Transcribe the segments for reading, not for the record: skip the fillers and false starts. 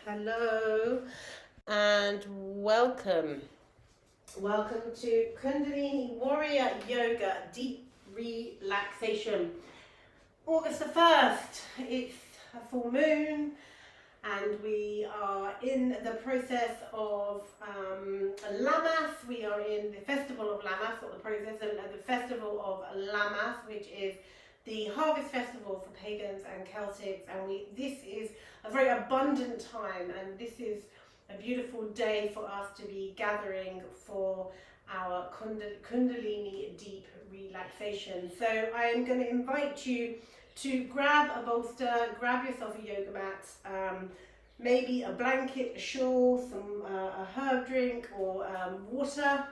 Hello and welcome. Welcome to Kundalini Warrior Yoga Deep Relaxation. August the 1st, it's a full moon and we are in the process of Lammas. We are in the festival of Lammas, or the process of the festival of Lammas, which is the harvest festival for pagans and Celtics, and this is a very abundant time, and this is a beautiful day for us to be gathering for our Kundalini deep relaxation. So I am going to invite you to grab a bolster, grab yourself a yoga mat, maybe a blanket, a shawl, a herb drink, or water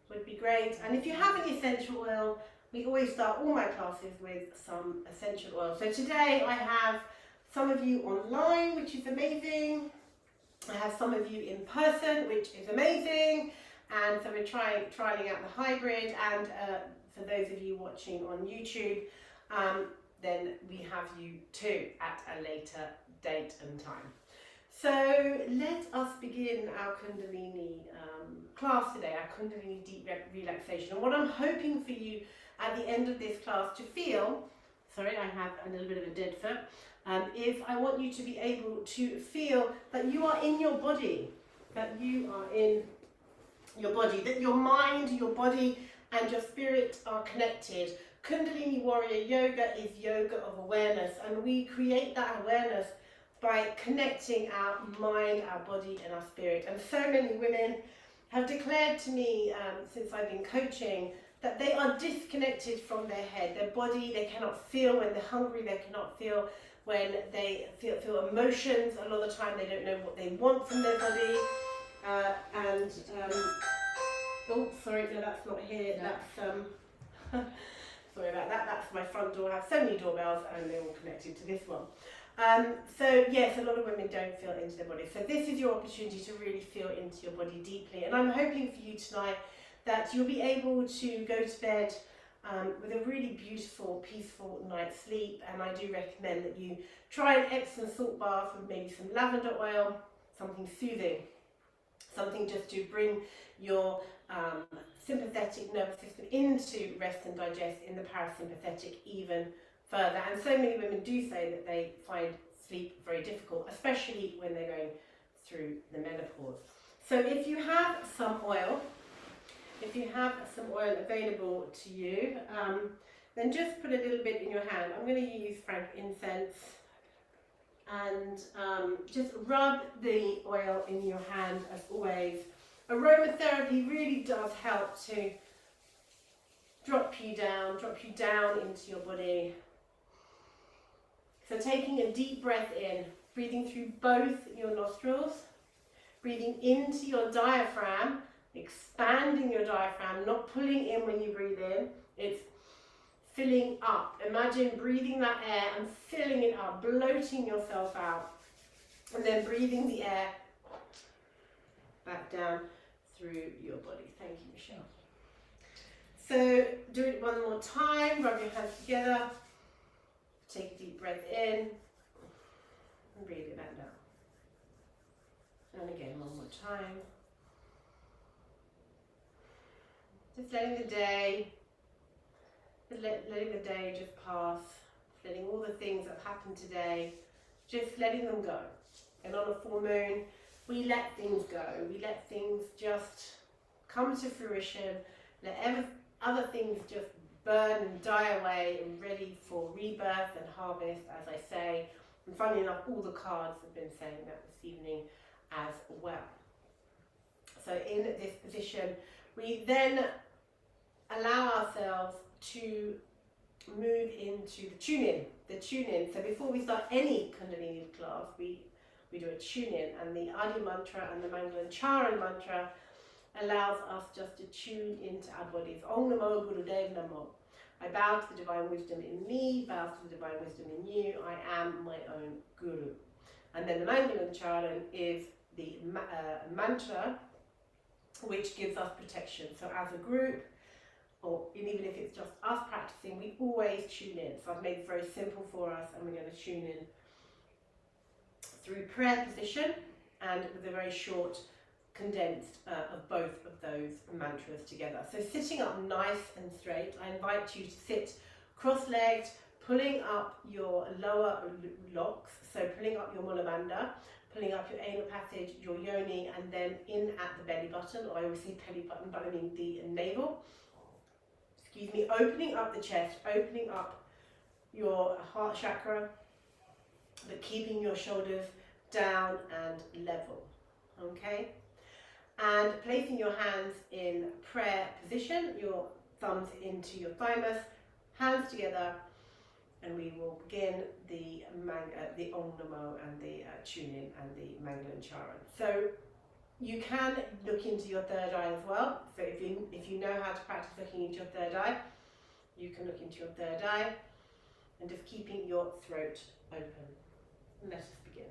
would be great. And if you have any essential oil, we always start all my classes with some essential oil. So today I have some of you online, which is amazing. I have some of you in person, which is amazing. And so we're trialing out the hybrid. And for those of you watching on YouTube, then we have you too at a later date and time. So let us begin our Kundalini class today, our Kundalini deep relaxation. And what I'm hoping for you at the end of this class to feel, sorry, I have a little bit of a dead foot, is I want you to be able to feel that you are in your body, that you are in your body, that your mind, your body and your spirit are connected. Kundalini Warrior Yoga is yoga of awareness, and we create that awareness by connecting our mind, our body and our spirit. And so many women have declared to me since I've been coaching that they are disconnected from their head, their body. They cannot feel when they're hungry, they cannot feel when they feel emotions. A lot of the time they don't know what they want from their body. Oh, sorry, no, that's not here. No. That's sorry about that. That's my front door. I have so many doorbells and they're all connected to this one. So yes, a lot of women don't feel into their body. So this is your opportunity to really feel into your body deeply. And I'm hoping for you tonight that you'll be able to go to bed with a really beautiful, peaceful night's sleep. And I do recommend that you try an Epsom salt bath with maybe some lavender oil, something soothing, something just to bring your sympathetic nervous system into rest and digest in the parasympathetic even further. And so many women do say that they find sleep very difficult, especially when they're going through the menopause. So if you have some oil, available to you, then just put a little bit in your hand. I'm going to use frankincense and just rub the oil in your hand as always. Aromatherapy really does help to drop you down into your body. So taking a deep breath in, breathing through both your nostrils, breathing into your diaphragm, expanding your diaphragm, not pulling in when you breathe in, it's filling up. Imagine breathing that air and filling it up, bloating yourself out, and then breathing the air back down through your body. Thank you, Michelle. So do it one more time, rub your hands together, take a deep breath in, and breathe it back down. And again, one more time. Just letting the day just pass, letting all the things that have happened today, just letting them go. And on a full moon, we let things go. We let things just come to fruition, let other things just burn and die away and ready for rebirth and harvest, as I say. And funnily enough, all the cards have been saying that this evening as well. So in this position, we then allow ourselves to move into the tune-in. So before we start any Kundalini class, we do a tune-in, and the Adi mantra and the Mangalancharan mantra allows us just to tune into our bodies. Om Namo Gurudev Namo. I bow to the divine wisdom in me, bow to the divine wisdom in you. I am my own guru. And then the Mangalancharan is the mantra which gives us protection. So as a group, or even if it's just us practicing, we always tune in. So I've made it very simple for us, and we're going to tune in through prayer position and with a very short condensed of both of those mantras together. So sitting up nice and straight, I invite you to sit cross-legged, pulling up your lower locks, so pulling up your Muladhara, pulling up your anal passage, your yoni, and then in at the belly button, or I always say belly button, but I mean the navel. Excuse me, opening up the chest, opening up your heart chakra, but keeping your shoulders down and level, okay? And placing your hands in prayer position, your thumbs into your thymus, hands together, and we will begin the Om Namo and the tune-in and the Mangalancharan. So you can look into your third eye as well. So if you know how to practice looking into your third eye, you can look into your third eye and just keeping your throat open. Let us begin.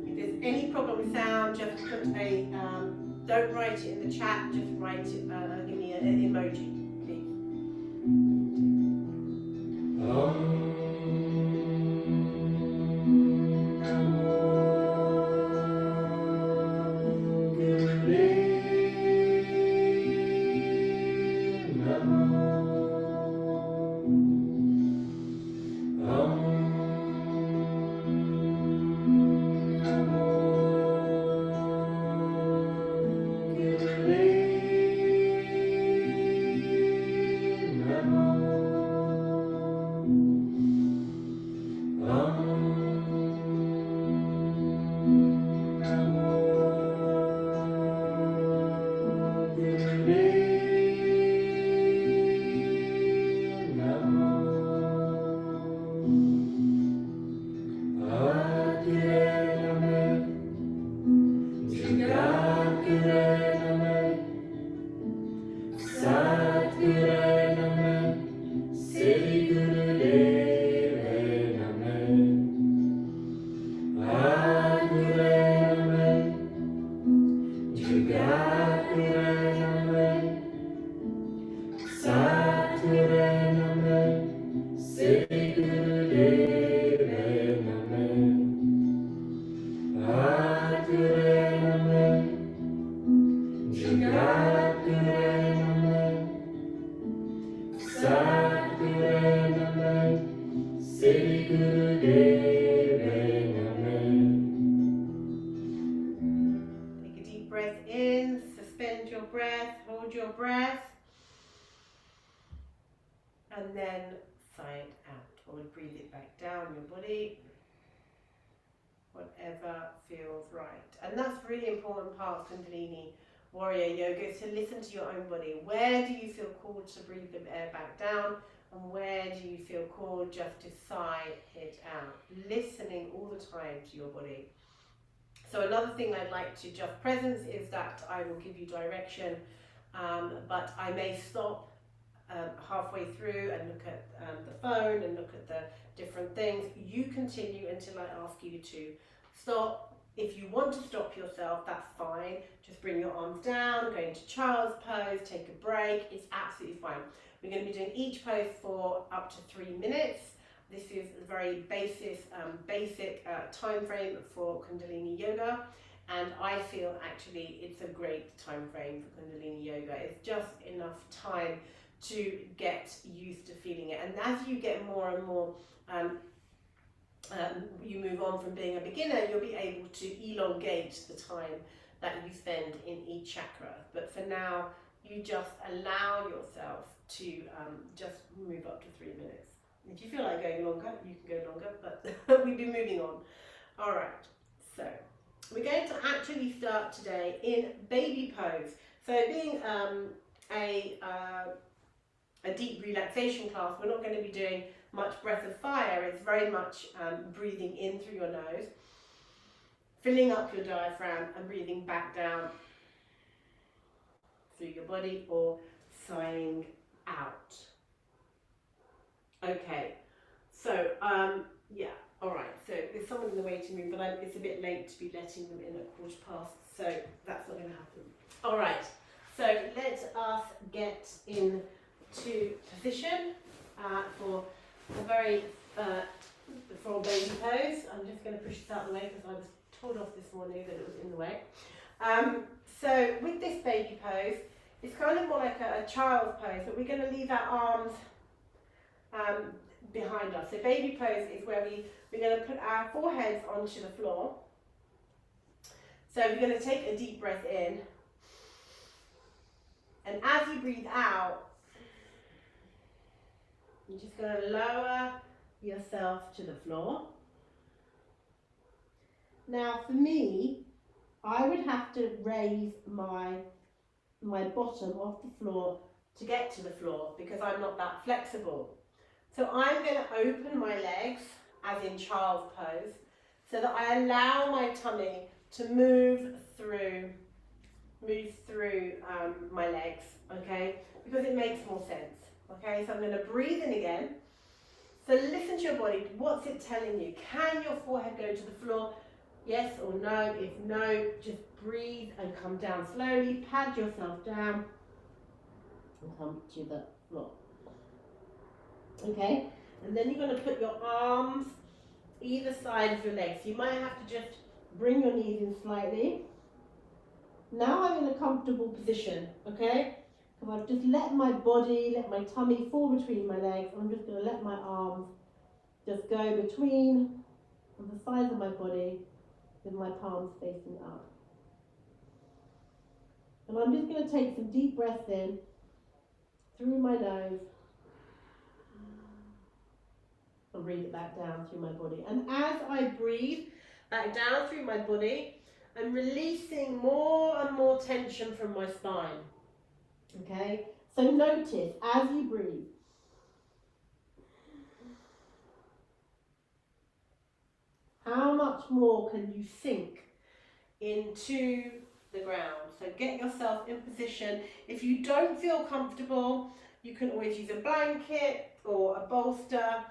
If there's any problem with sound, just put a, don't write it in the chat, just write it, give me an emoji, please. And then sigh it out, or breathe it back down your body, whatever feels right. And that's a really important part of Kundalini Warrior Yoga, is to listen to your own body. Where do you feel called to breathe the air back down, and where do you feel called just to sigh it out? Listening all the time to your body. So another thing I'd like to just presence is that I will give you direction, but I may stop halfway through and look at the phone and look at the different things. You continue until I ask you to stop. If you want to stop yourself, that's fine. Just bring your arms down, go into child's pose, take a break. It's absolutely fine. We're going to be doing each pose for up to 3 minutes. This is a very basic time frame for Kundalini Yoga. And I feel actually it's a great time frame for Kundalini Yoga. It's just enough time to get used to feeling it, and as you get more and more you move on from being a beginner, you'll be able to elongate the time that you spend in each chakra. But for now, you just allow yourself to just move up to 3 minutes. If you feel like going longer, you can go longer, but we'll be moving on. All right, so we're going to actually start today in baby pose. So being a deep relaxation class, we're not going to be doing much breath of fire. It's very much breathing in through your nose, filling up your diaphragm and breathing back down through your body, or sighing out. Okay, so yeah, Alright, so there's someone in the waiting room, but it's a bit late to be letting them in at 15:15, so that's not going to happen. Alright, so let us get into position for a very for baby pose. I'm just going to push this out of the way because I was told off this morning that it was in the way. So with this baby pose, it's kind of more like a child's pose, but we're going to leave our arms behind us. So baby pose is where we're going to put our foreheads onto the floor. So we're going to take a deep breath in, and as you breathe out, you're just going to lower yourself to the floor. Now for me, I would have to raise my bottom off the floor to get to the floor because I'm not that flexible. So I'm going to open my legs, as in child's pose, so that I allow my tummy to move through my legs, okay? Because it makes more sense, okay? So I'm going to breathe in again. So listen to your body. What's it telling you? Can your forehead go to the floor? Yes or no? If no, just breathe and come down slowly. Pad yourself down and come to the floor. Okay? And then you're going to put your arms either side of your legs. You might have to just bring your knees in slightly. Now I'm in a comfortable position, okay? So I've just let my body, let my tummy fall between my legs. I'm just going to let my arms just go between on the sides of my body with my palms facing up. And I'm just going to take some deep breaths in through my nose and breathe it back down through my body. And as I breathe back down through my body, I'm releasing more and more tension from my spine. Okay? So notice as you breathe, how much more can you sink into the ground? So get yourself in position. If you don't feel comfortable, you can always use a blanket or a bolster.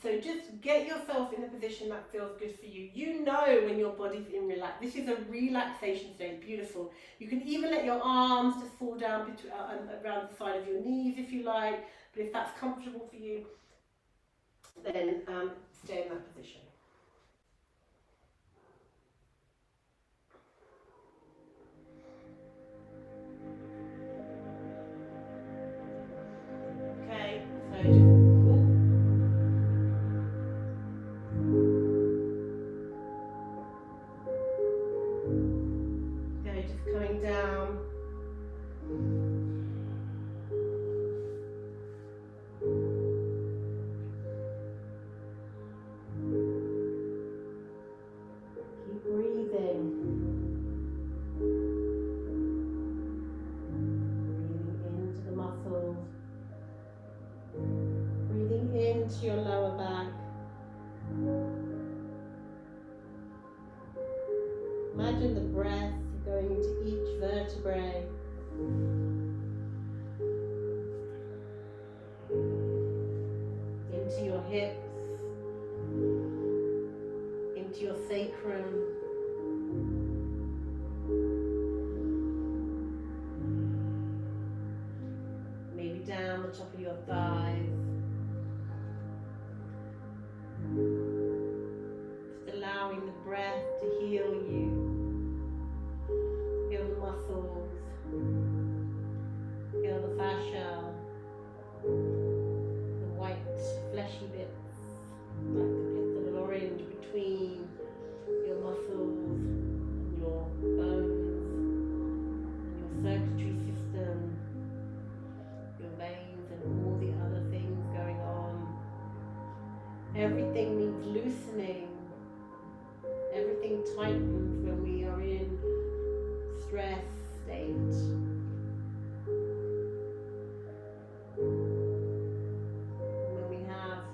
So just get yourself in a position that feels good for you. You know when your body's in relax. This is a relaxation state, beautiful. You can even let your arms just fall down around the side of your knees if you like. But if that's comfortable for you, then stay in that position. Okay, so just coming down. Keep breathing. Breathing into the muscles. Breathing into your lower back. Imagine the breath going into each vertebrae. Into your hips, into your sacrum, maybe down the top of your thighs. Just allowing the breath to heal you. Feel the muscles, feel the fascia, the white fleshy bits, like the bits of an orange between your muscles and your bones, and your circulatory system, your veins and all the other things going on. Everything needs loosening. Everything tightens when we are in stress state. When we have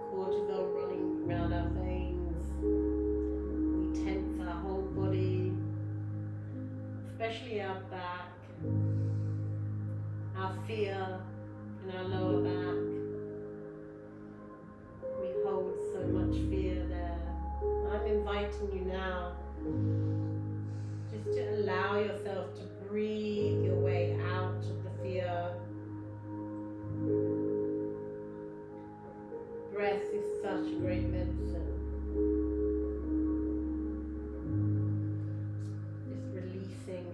cortisol running around our veins, we tense our whole body, especially our back, our fear in our lower back, inviting you now just to allow yourself to breathe your way out of the fear. Breath is such a great medicine. Just releasing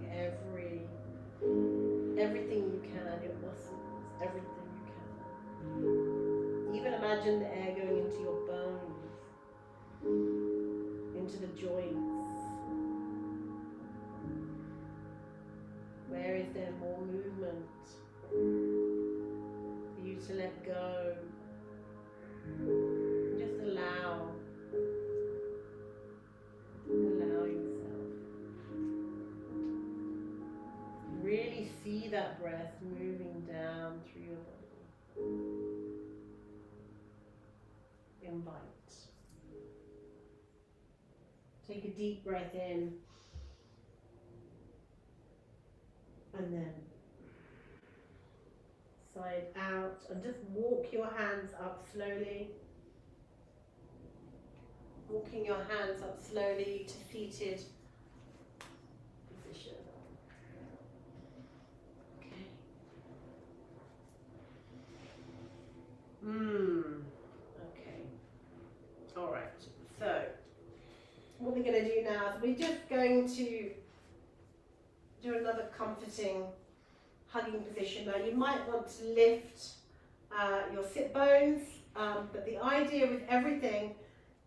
everything you can, your muscles, everything you can. Even imagine the air going into your bones, into the joints. Where is there more movement for you to let go? Just allow yourself. Really see that breath moving down through your body. Invite. Take a deep breath in and then side out, and just walk your hands up slowly. Walking your hands up slowly to seated position. Okay. Okay. All right. So what we're going to do now is we're just going to do another comforting hugging position. Now you might want to lift your sit bones, but the idea with everything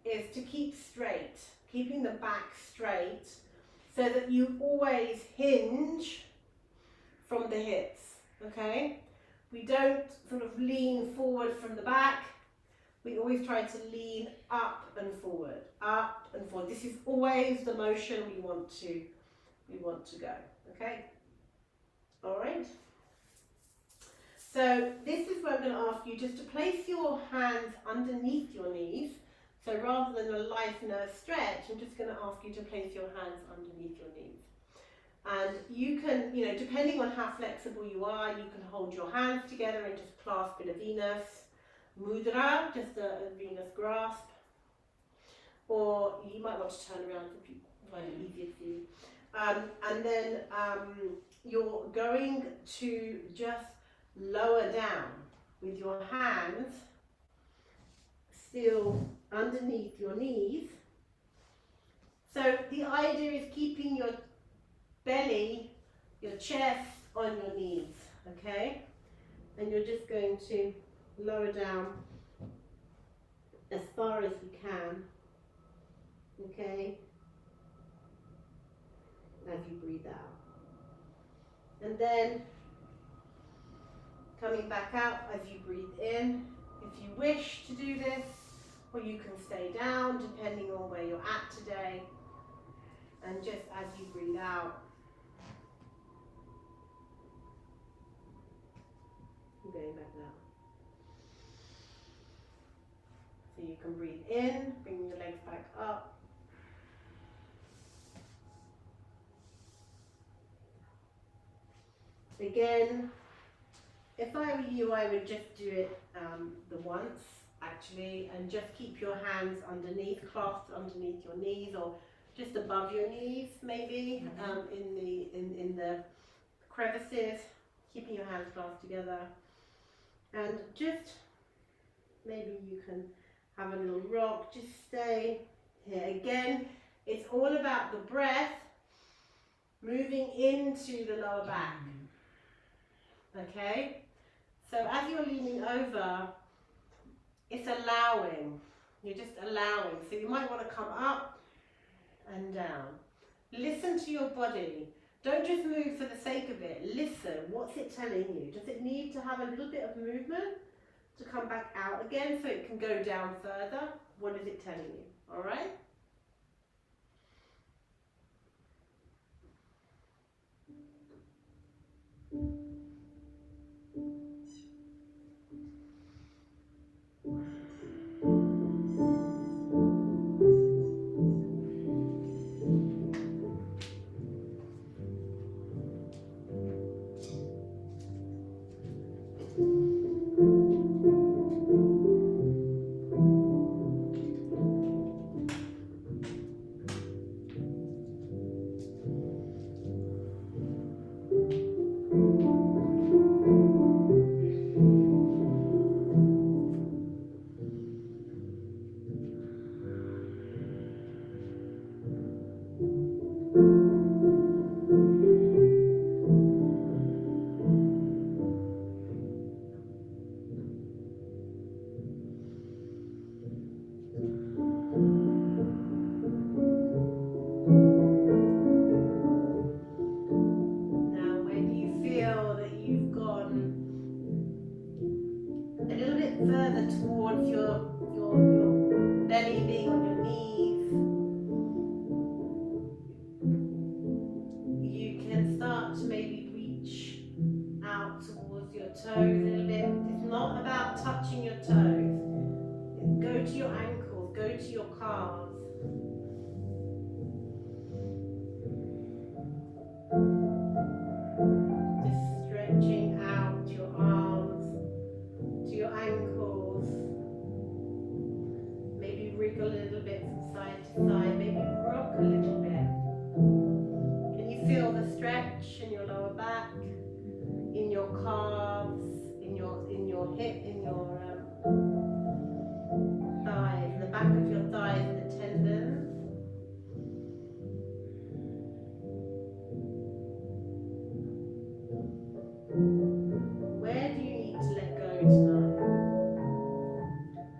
is to keep straight, keeping the back straight so that you always hinge from the hips, okay? We don't sort of lean forward from the back. We always try to lean up and forward, up and forward. This is always the motion we want to go, okay? All right. So this is where I'm going to ask you just to place your hands underneath your knees. So rather than a life nerve stretch, I'm just going to ask you to place your hands underneath your knees. And you can, depending on how flexible you are, you can hold your hands together and just clasp in a Venus mudra, just a Venus grasp. Or you might want to turn around if you find it easier for you. And then you're going to just lower down with your hands still underneath your knees. So the idea is keeping your belly, your chest on your knees, okay? And you're just going to lower down as far as you can, okay? As you breathe out. And then coming back up as you breathe in. If you wish to do this, or you can stay down depending on where you're at today. And just as you breathe out, you're going back down. So you can breathe in, bring your legs back up. Again, if I were you, I would just do it the once, actually, and just keep your hands underneath, clasped underneath your knees, or just above your knees, maybe, in the crevices, keeping your hands clasped together. And just, maybe you can have a little rock, just stay here. Again, it's all about the breath moving into the lower back. Okay? So as you're leaning over, it's allowing. You're just allowing. So you might want to come up and down. Listen to your body. Don't just move for the sake of it. Listen. What's it telling you? Does it need to have a little bit of movement to come back out again so it can go down further? What is it telling you? All right? side to side, maybe rock a little bit. Can you feel the stretch in your lower back, in your calves, in your hip, in your thighs, in the back of your thighs, the tendons? Where do you need to let go tonight?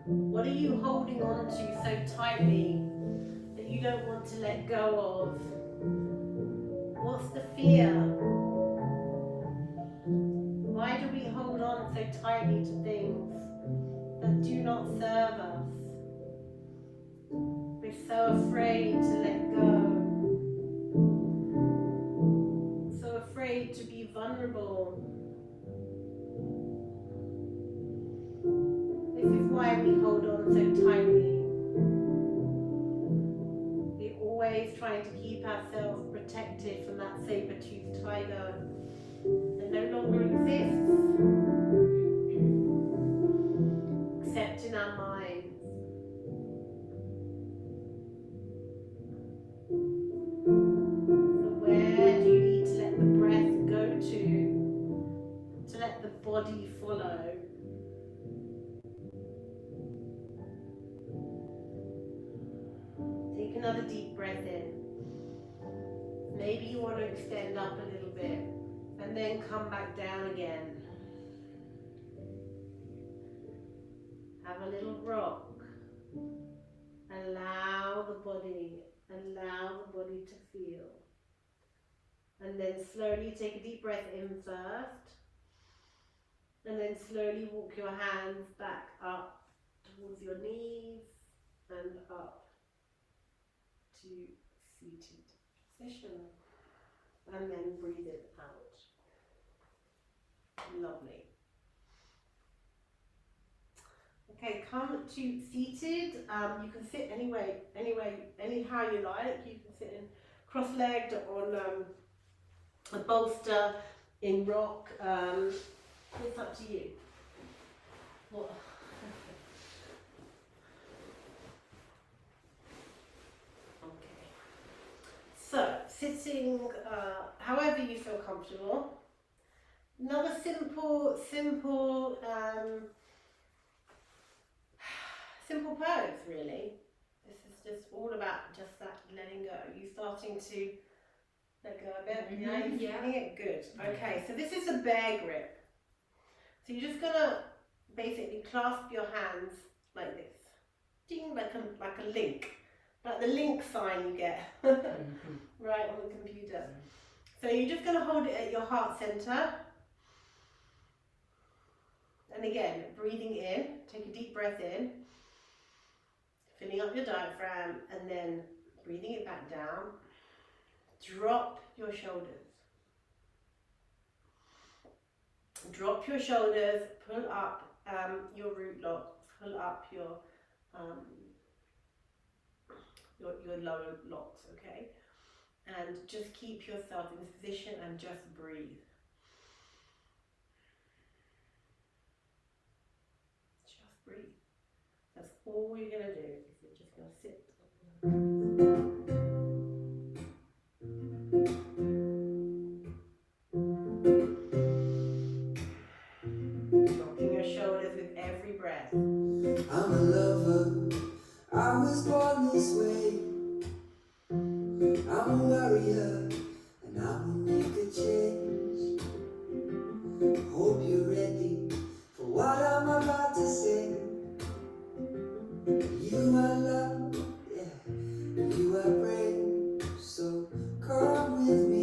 What are you holding on to so tightly that you don't want to let go of? What's the fear? Why do we hold on so tightly to things that do not serve us? We're so afraid to let go. So afraid to be vulnerable. This is why we hold on so tightly. We're always trying to keep ourselves protected from that saber-toothed tiger that no longer exists, except in our minds. So where do you need to let the breath go to let the body follow? Take another deep breath in. Maybe you want to extend up a little bit and then come back down again. Have a little rock. Allow the body to feel. And then slowly take a deep breath in first. And then slowly walk your hands back up towards your knees and up to seated position. And then breathe it out. Lovely. Okay, come to seated. You can sit anyhow you like. You can sit in cross-legged on a bolster, in rock. It's up to you. What? Okay. So, sitting however you feel comfortable. Another simple pose, really. This is just all about just that letting go. You starting to let go a bit? Yeah, you're feeling it? Good. Okay, so this is a bear grip. So you're just gonna basically clasp your hands like this. Ding, like a link. Like the link sign you get right on the computer. So you're just gonna hold it at your heart center. And again, breathing in, take a deep breath in, filling up your diaphragm, and then breathing it back down. Drop your shoulders. Drop your shoulders, pull up your root locks, pull up your lower locks, okay? And just keep yourself in this position and just breathe. Just breathe. That's all you're going to do. Is you're just going to sit. Dropping your shoulders with every breath. I'm a lover, I was born this way. I'm a warrior, and I will make a change. Hope you're ready for what I'm about to say. You are love, yeah, you are brave. So come with me,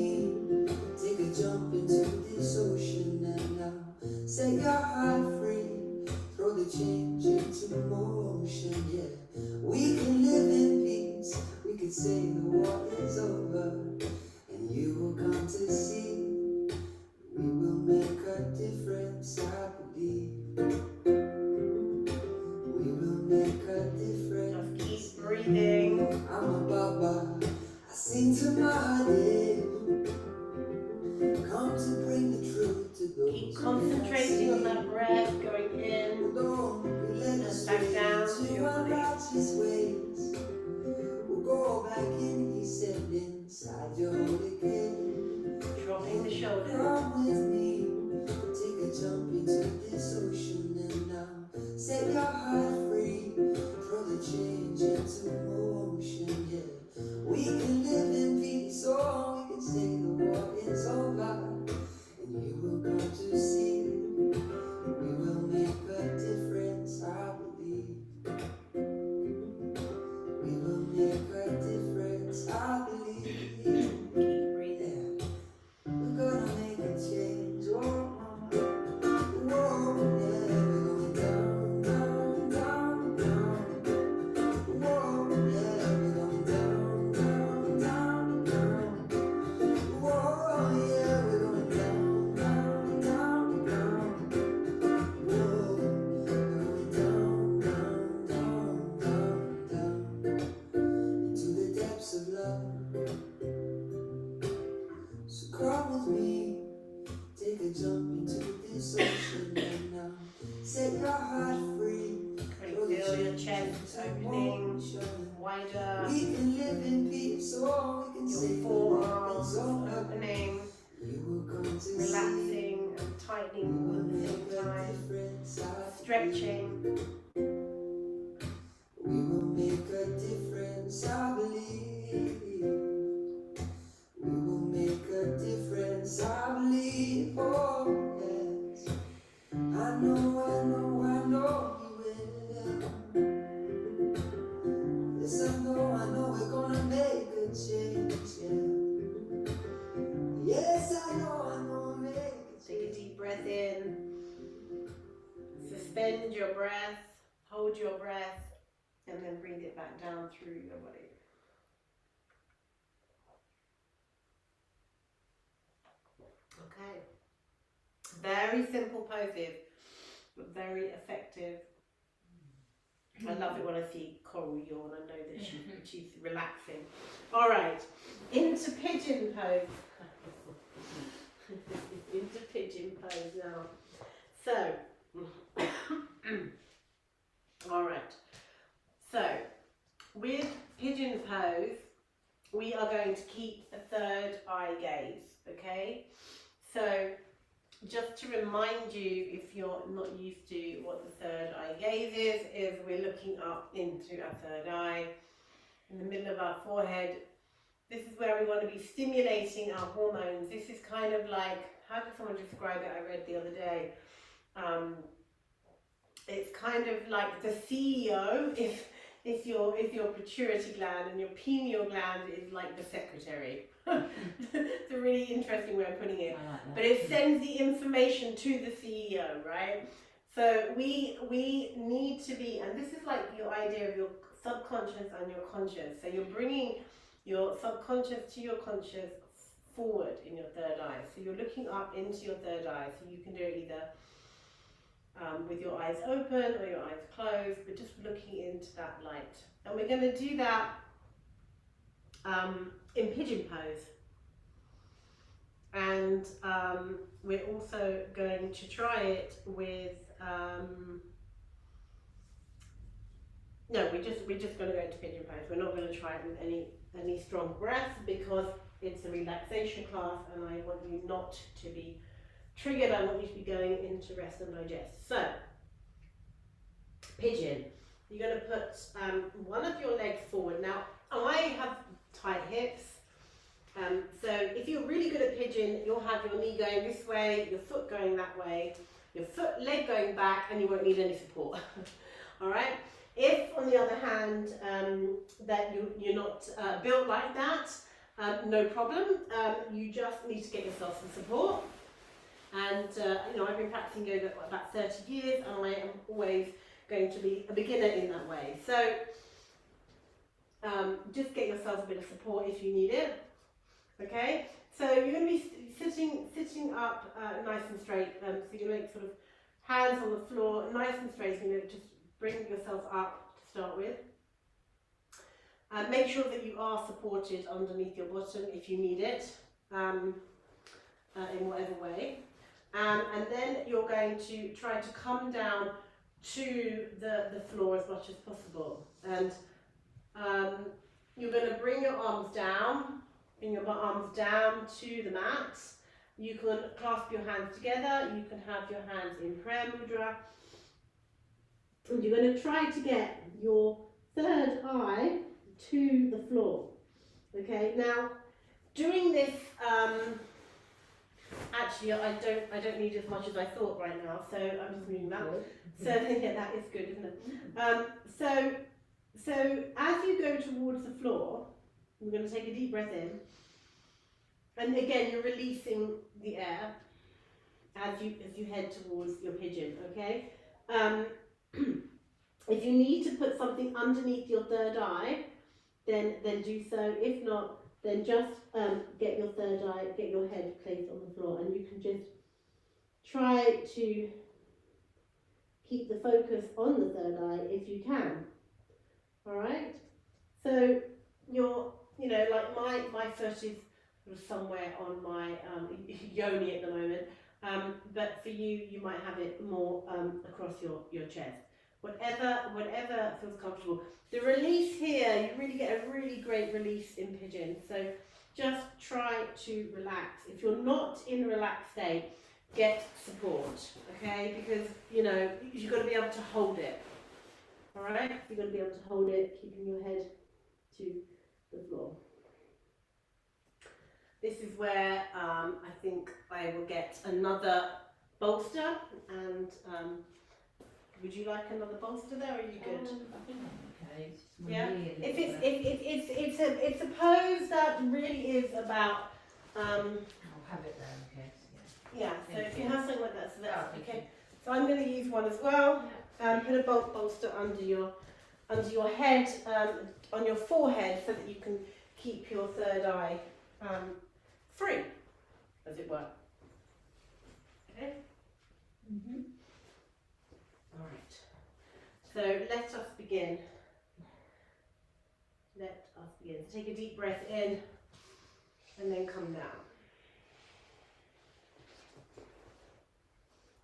take a jump into this ocean, and I'll set your heart free. Throw the change into motion, yeah. We can live in peace, we could say the war is over, and you will come to see. We will make a difference, I believe. We will make a difference. Just keep breathing. I'm a baba, I sing to my name. Come to bring the truth to those. Keep concentrating on that breath going in and back down to your body. Ways. We can live in peace, or we can your say forearms over. opening, You will come to relaxing and tightening all at the same time, stretching. We will make a difference, I believe. We will make a difference, I believe. Oh, yes. I know, I know, I know we will. Yes, I know we're gonna make a change, yeah. Yes, I know we'll make a change. Take a deep breath in, suspend your breath, hold your breath, and then bring it back down through your body. Okay. Very simple poses, but very effective. I love it when I see Coral yawn. I know that she's relaxing. All right, into pigeon pose. Into pigeon pose now. So, all right. So, with pigeon pose, we are going to keep a third eye gaze. Okay. So, just to remind you, if you're not used to what the third eye gaze is we're looking up into our third eye, in the middle of our forehead. This is where we want to be stimulating our hormones. This is kind of like, how did someone describe it? I read the other day. It's kind of like the CEO, if your pituitary gland, and your pineal gland is like the secretary. It's a really interesting way of putting it. I like that. But it sends the information to the CEO, right? So we need to be, and this is like your idea of your subconscious and your conscious. So you're bringing your subconscious to your conscious forward in your third eye. So you're looking up into your third eye. So you can do it either with your eyes open or your eyes closed, but just looking into that light. And we're going to do that in pigeon pose. And we're also going to try it with no, we're just going to go into pigeon pose. We're not going to try it with any strong breath, because it's a relaxation class and I want you not to be triggered. I want you to be going into rest and digest. So, pigeon. You're going to put one of your legs forward. Now, I have tight hips. So if you're really good at pigeon, you'll have your knee going this way, your foot going that way, your leg going back, and you won't need any support. All right. If, on the other hand, that you're not built like that, no problem. You just need to get yourself some support. And I've been practicing yoga for about 30 years, and I am always going to be a beginner in that way. So just get yourself a bit of support if you need it. Okay, so you're going to be sitting up nice and straight. So you're going to make sort of hands on the floor, nice and straight. You're going to just bring yourself up to start with. Make sure that you are supported underneath your bottom if you need it, in whatever way. And then you're going to try to come down to the floor as much as possible. And you're going to bring your arms down. Bring your arms down to the mat. You can clasp your hands together. You can have your hands in prayer mudra. And you're going to try to get your third eye to the floor. Okay. Now, doing this, actually, I don't need as much as I thought right now. So I'm just moving that. So yeah, that is good, isn't it? So as you go towards the floor, we're going to take a deep breath in. And again, you're releasing the air as you head towards your pigeon, okay? If you need to put something underneath your third eye, then do so. If not, then just get your third eye, get your head placed on the floor, and you can just try to keep the focus on the third eye if you can. All right? So you're, like my foot is somewhere on my yoni at the moment, but for you, you might have it more across your chest. whatever feels comfortable. The release here, you really get a really great release in pigeon. So just try to relax. If you're not in a relaxed state, get support, okay? Because, you know, you've got to be able to hold it, all right? You've got to be able to hold it, keeping your head to the floor. This is where I think I will get another bolster, and would you like another bolster there, or are you good? I think I'm okay. It's just my Yeah. knee a If little it's bit. it's a pose that really is about I'll have it there, okay. yeah. So Thank if you you. have something like that, so that's Oh, thank okay. So I'm going to use one as well. Yeah. Put a bolster under your head, on your forehead, so that you can keep your third eye free, as it were. Okay. Mhm. All right. So let us begin. Let us begin. So take a deep breath in, and then come down.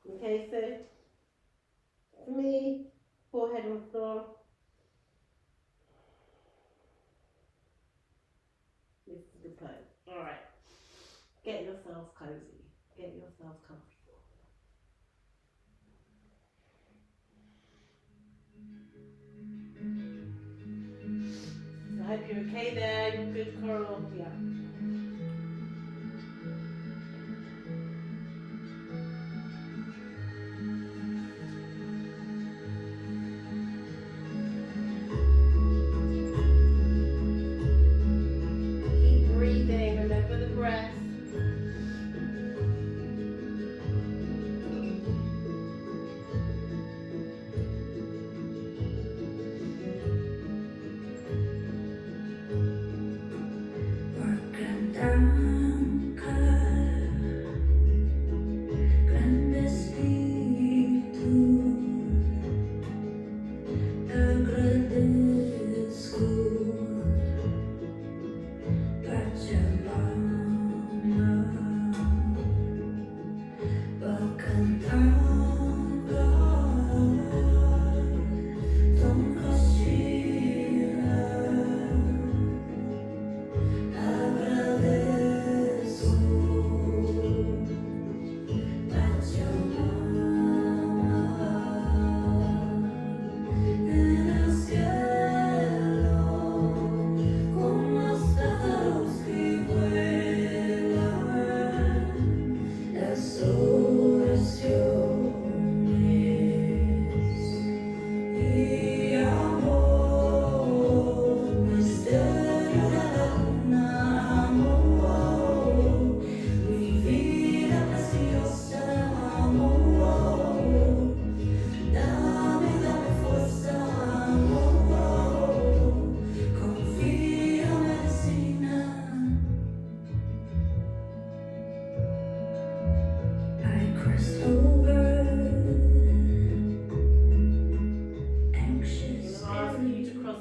Okay, so for me, forehead on the floor. This is the pose. All right. Get yourself cozy. Get yourself comfortable. I hope you're okay there. You're good, Coral. Yeah. Keep breathing. Remember the breath.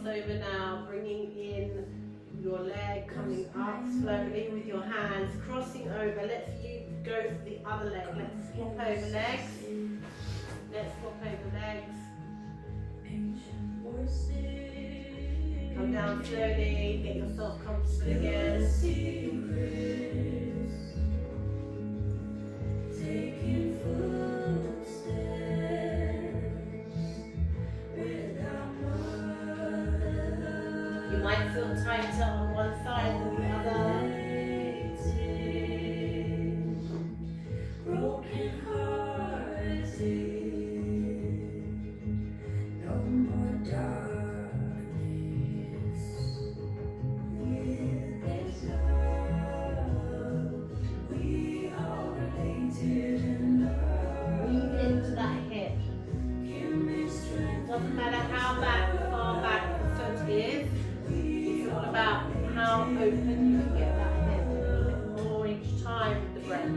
Over now, bringing in your leg, coming up slowly with your hands, crossing over. Let's go for the other leg. Let's swap over legs. Let's swap over legs. Come down slowly, get yourself comfortable again. Taking footsteps without you might feel tighter on one side than the other. Broken hearted, no more darkness. With this love, we are related in love. Breathe into that hip. Give me strength. Doesn't matter how far back the foot is. It's all about how open you can get that hip a little bit more each time with the breath.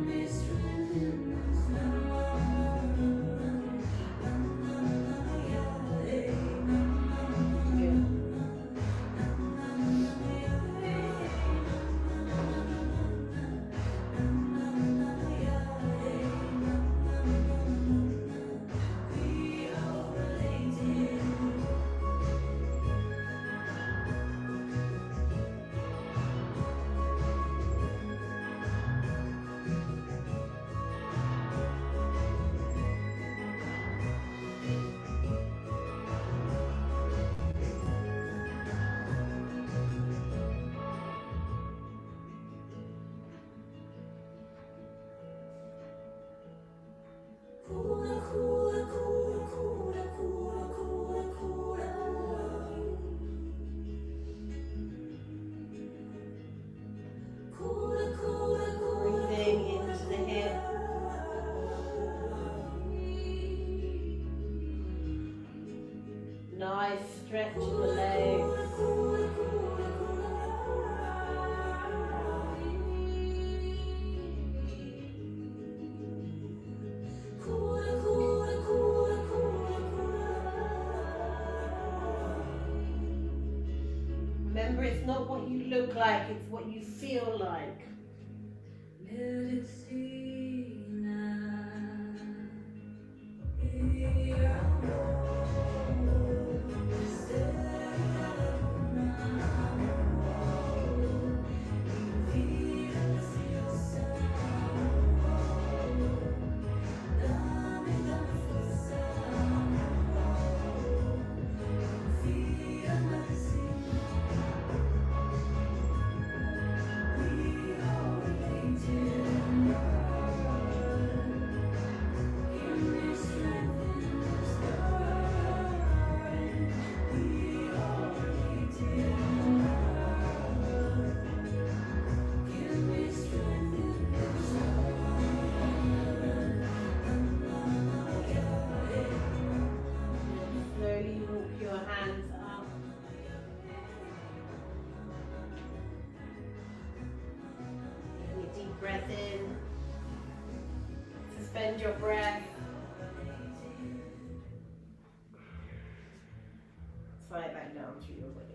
Breathing into the hip. Nice stretch in the legs. Remember, it's not what you look like, it's what you feel like. Slowly walk your hands up. Take a deep breath in. Suspend your breath. Fly it back down through your body.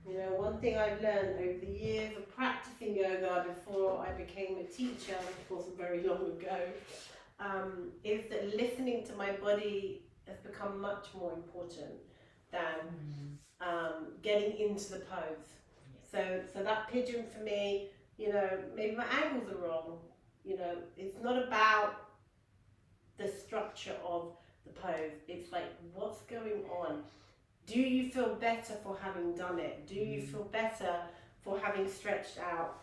You know, one thing I've learned over the years of practicing yoga before I became a teacher, which wasn't very long ago, is that listening to my body has become much more important than getting into the pose. So that pigeon for me, you know, maybe my angles are wrong. You know, it's not about the structure of the pose. It's like, what's going on? Do you feel better for having done it? Do you feel better for having stretched out?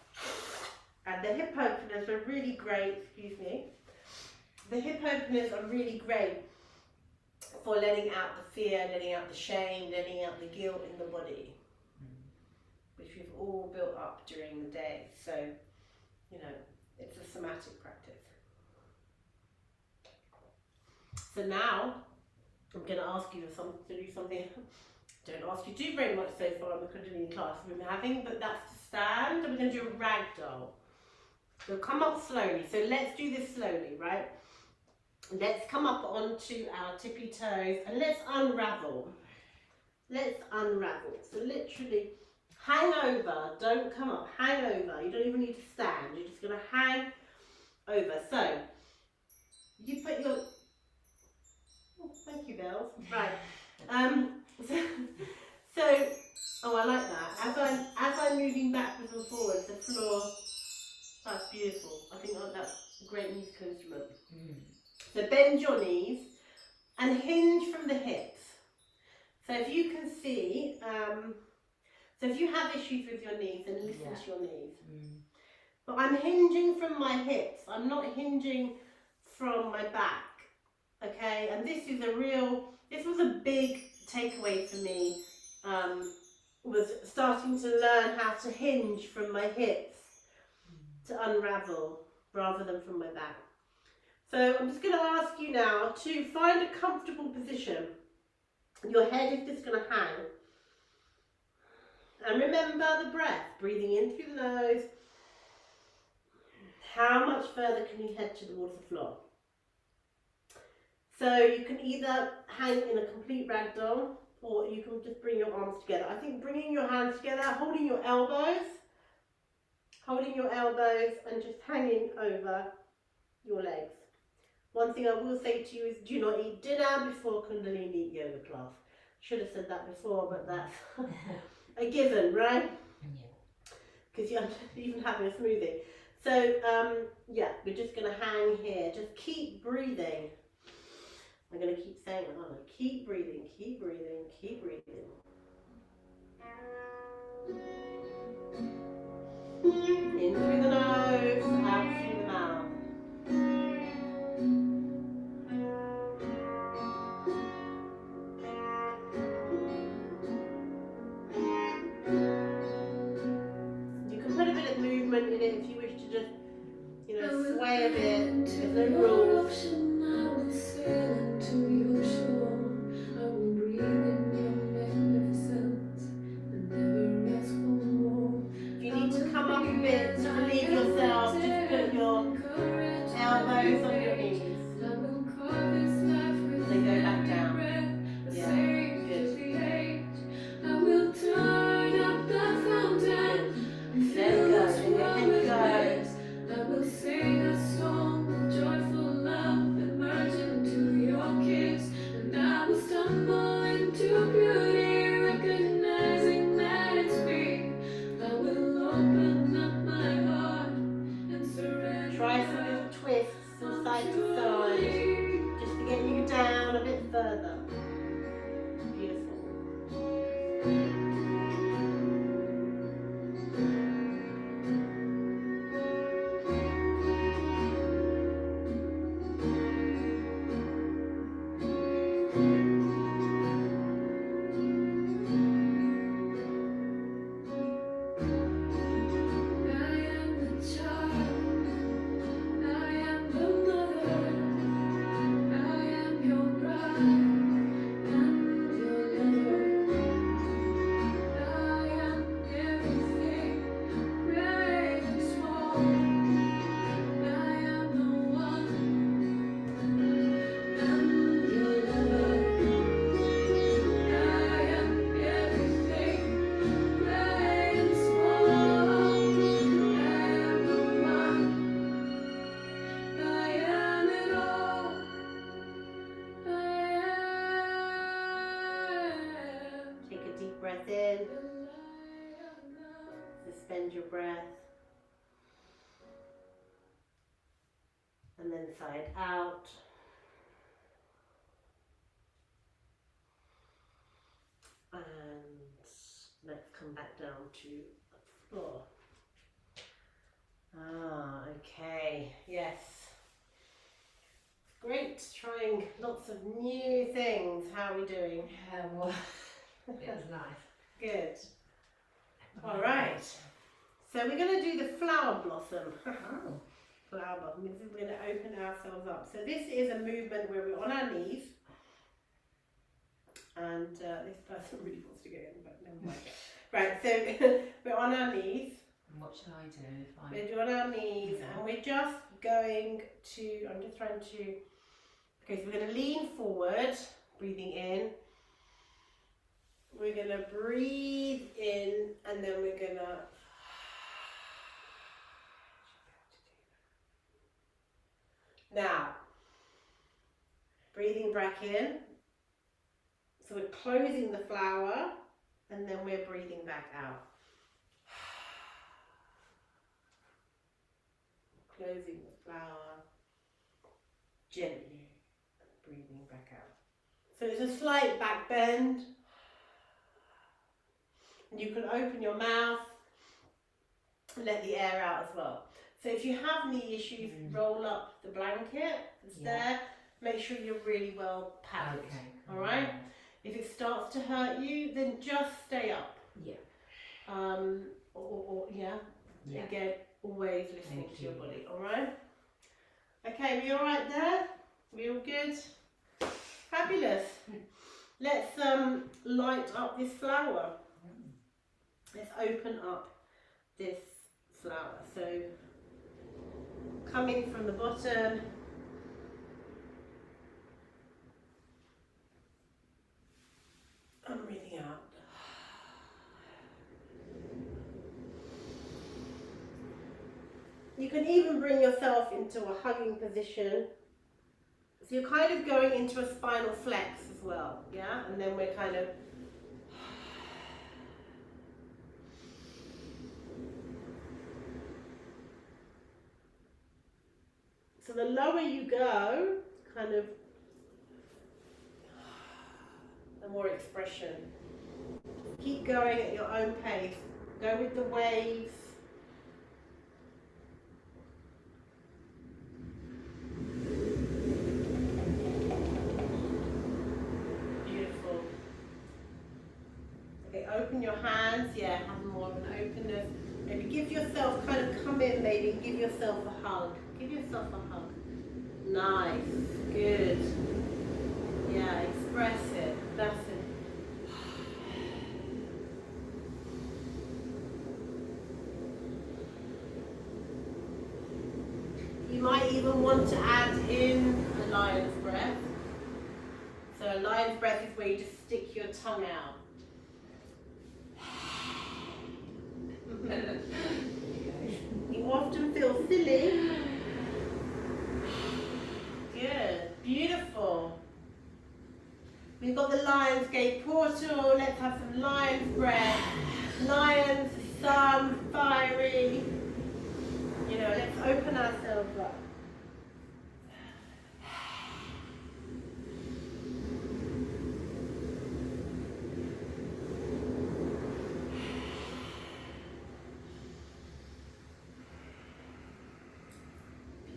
And the hip openers are really great, excuse me. The hip openers are really great for letting out the fear, letting out the shame, letting out the guilt in the body, which we've all built up during the day. So, you know, it's a somatic practice. So now, I'm going to ask you to do something. Don't ask you to do very much so far in the Kundalini class we've been having, but that's to stand, and we're going to do a ragdoll. So come up slowly. So let's do this slowly, right? Let's come up onto our tippy toes and let's unravel. Let's unravel. So literally hang over. Don't come up. Hang over. You don't even need to stand. You're just going to hang over. So you put your... Oh, thank you, Bells. Right. So, oh, I like that. As I'm moving backwards and forwards, the floor, that's beautiful. I think that's a great musical instrument. So bend your knees and hinge from the hips. So if you can see, so if you have issues with your knees, then listen to your knees. But I'm hinging from my hips. I'm not hinging from my back. Okay, and this was a big takeaway for me, was starting to learn how to hinge from my hips to unravel rather than from my back. So I'm just going to ask you now to find a comfortable position. Your head is just going to hang. And remember the breath, breathing in through the nose. How much further can you head towards the floor? So you can either hang in a complete ragdoll, or you can just bring your arms together. I think bringing your hands together, holding your elbows and just hanging over your legs. One thing I will say to you is do not eat dinner before Kundalini yoga class. Should have said that before, but that's a given, right? Because you're even having a smoothie. So yeah, we're just going to hang here. Just keep breathing. I'm going to keep saying it, aren't I? Keep breathing, keep breathing, keep breathing. In through the nose, out through the mouth. movement in it. If you wish to just, sway a bit, there's no rules. I will sail into your shore. I will breathe in your magnificence and never ask for more. If you need to come up a bit to relieve yourself, just put your elbows on your knees. Then go back down. Yeah, good. I will turn up the fountain. Let it go, let it go. I will sing a song of joyful love and merge into your kiss. And I will stumble into beauty, recognizing that it's me. I will open up my heart and surrender. Try some little twists from side to side, just to get you down a bit further. Beautiful. Breath in, suspend your breath, and then side out. And let's come back down to the floor. Okay, yes. Great, trying lots of new things. How are we doing? Yeah, well, it was nice. Good. All right. So we're going to do the flower blossom. Oh. Flower blossom. We're going to open ourselves up. So this is a movement where we're on our knees. And this person really wants to go in, but never mind. Right, so we're on our knees. And what should I do if I... We're on our knees and we're just going to, I'm just trying to, okay, so we're going to lean forward, breathing in. We're going to breathe in and then we're going to now breathing back in. So we're closing the flower and then we're breathing back out. Closing the flower gently, breathing back out. So it's a slight back bend. And you can open your mouth and let the air out as well. So if you have knee issues, roll up the blanket that's there. Make sure you're really well padded. Okay. All right. If it starts to hurt you, then just stay up. Yeah. Yeah. Again, always listening to your body. All right. Okay, we all right there? We all good? Fabulous. Let's light up this flower. Let's open up this flower. So coming from the bottom. I'm breathing out. You can even bring yourself into a hugging position. So you're kind of going into a spinal flex as well, yeah? And then we're kind of so the lower you go, kind of the more expression. Keep going at your own pace. Go with the waves. Beautiful. Okay, open your hands. Yeah, have more of an openness. Maybe give yourself, kind of come in maybe, give yourself a hug. Give yourself a hug. Nice, good. Yeah, express it, that's it. You might even want to add in a lion's breath. So a lion's breath is where you just stick your tongue out. You often feel silly. Good, beautiful. We've got the Lion's Gate portal. Let's have some lion's breath. Lions, sun, fiery. You know, let's open ourselves up.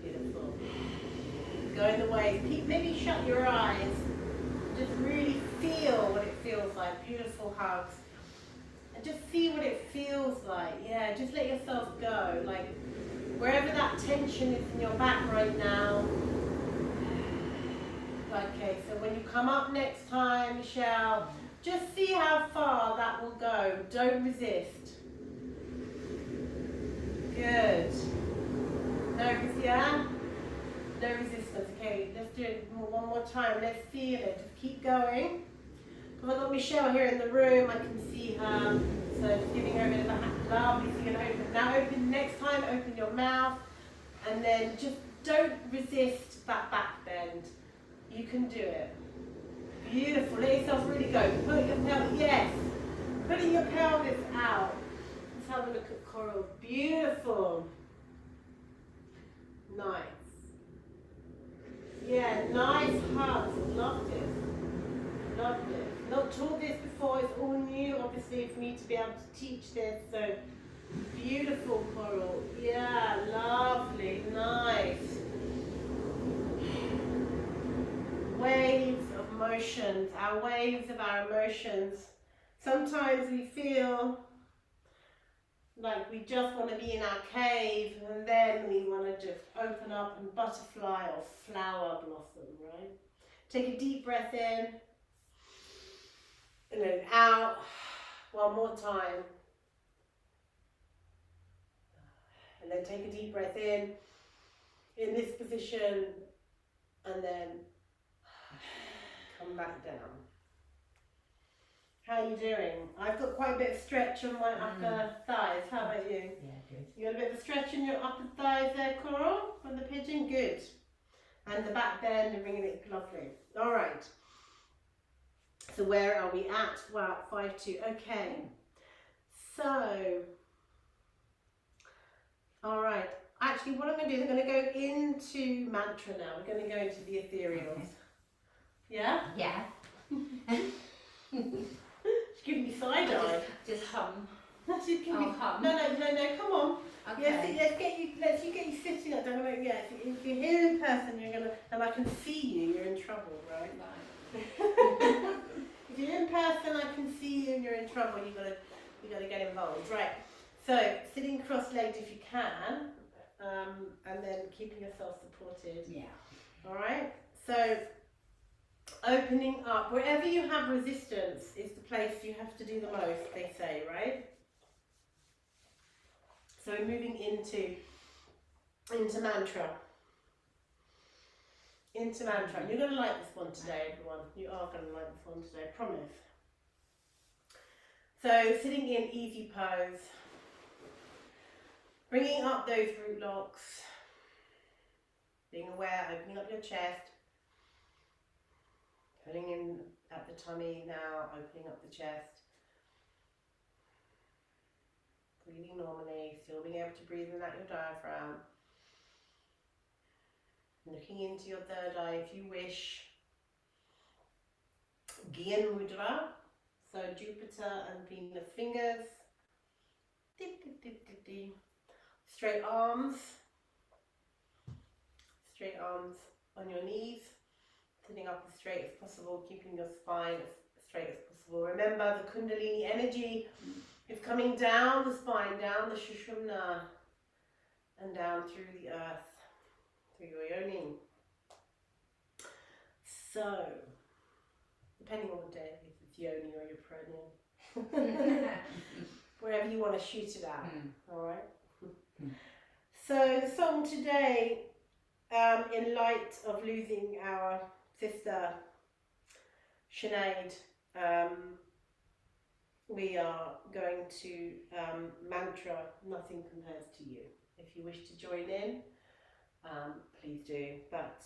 Beautiful. Going the way. Maybe shut your eyes. Just really feel what it feels like. Beautiful hugs. And just see what it feels like. Yeah, just let yourself go. Like, wherever that tension is in your back right now. Okay, so when you come up next time, Michelle, just see how far that will go. Don't resist. Good. Yeah? No resistance. Okay, let's do it one more time. Let's feel it. Just keep going. I've got Michelle here in the room. I can see her. So just giving her a bit of a hand. Lovely. So you're going to open. Now open next time. Open your mouth. And then just don't resist that back bend. You can do it. Beautiful. Let yourself really go. Put your pelvis. Yes. Putting your pelvis out. Let's have a look at coral. Beautiful. Nice. Yeah, nice hugs. Love this. Love this. Not taught this before. It's all new, obviously, for me to be able to teach this. So beautiful, coral. Yeah, lovely. Nice. Waves of emotions. Our waves of our emotions. Sometimes we feel like we just want to be in our cave, and then we want to just open up and butterfly or flower blossom, right? Take a deep breath in, and then out. One more time. And then take a deep breath in this position, and then come back down. How are you doing? I've got quite a bit of stretch on my upper thighs. How about you? Yeah, good. You got a bit of a stretch in your upper thighs there, Coral, from the pigeon? Good. And the back bend and bringing it lovely. All right. So where are we at? Wow, 5-2. Okay. So, all right. Actually, what I'm going to do is I'm going to go into mantra now. We're going to go into the ethereals. Okay. Yeah? Yeah. She's giving me side eye. Just hum. She's giving me... Hum. No, come on. Okay. Yes, let's get you sitting up. Yeah, if you're here in person, you're gonna, and I can see you, you're in trouble, right? Right. If you're in person, I can see you, and you're in trouble. You gotta get involved, right? So sitting cross-legged if you can, and then keeping yourself supported. Yeah. All right. So opening up wherever you have resistance is the place you have to do the most. They say, right? So we're moving into mantra. Into mantra. You're going to like this one today, everyone. You are going to like this one today, I promise. So sitting in easy pose. Bringing up those root locks. Being aware, opening up your chest. Pulling in at the tummy now, opening up the chest. Breathing normally, still being able to breathe in at your diaphragm. Looking into your third eye if you wish. Gyan Mudra, so Jupiter and Venus fingers. Dip, dip, dip, dip, dip. Straight arms on your knees. Sitting up as straight as possible, keeping your spine as straight as possible. Remember the Kundalini energy It's coming down the spine, down the Sushumna, and down through the earth, through your yoni. So, depending on the day, if it's yoni or your perineum, wherever you want to shoot it out, alright? So, the song today, in light of losing our sister Sinead, we are going to mantra Nothing Compares to You. If you wish to join in, please do. But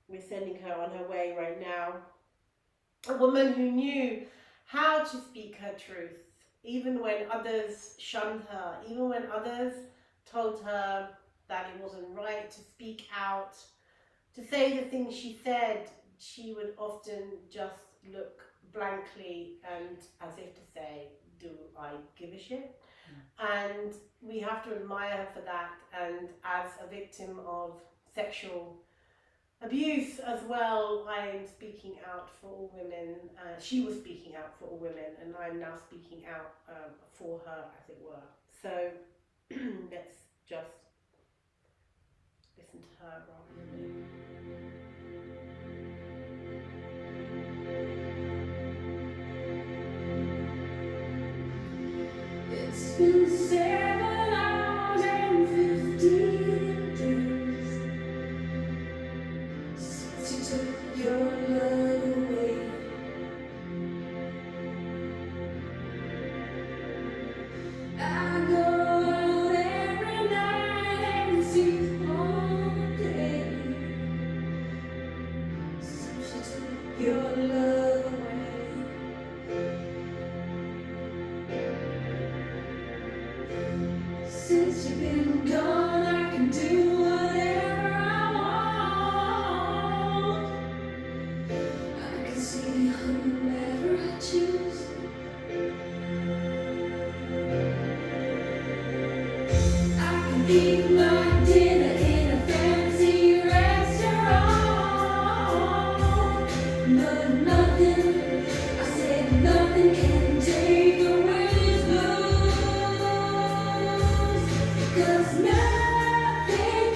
we're sending her on her way right now. A woman who knew how to speak her truth, even when others shunned her, even when others told her that it wasn't right to speak out, to say the things she said. She would often just look blankly and as if to say, do I give a shit? And we have to admire her for that. And as a victim of sexual abuse as well, I am speaking out for all women. She was speaking out for all women, and I'm now speaking out for her, as it were. So let's just listen to her rather than me. It's been 7 hours and 15 days since you took your love away. I go out every night and sleep all day since you took your love away. Since you've been gone, I can do whatever I want. I can see whoever I choose. I can eat my dinner in a fancy restaurant. But nothing, I said nothing can take away this blues. 'Cause nothing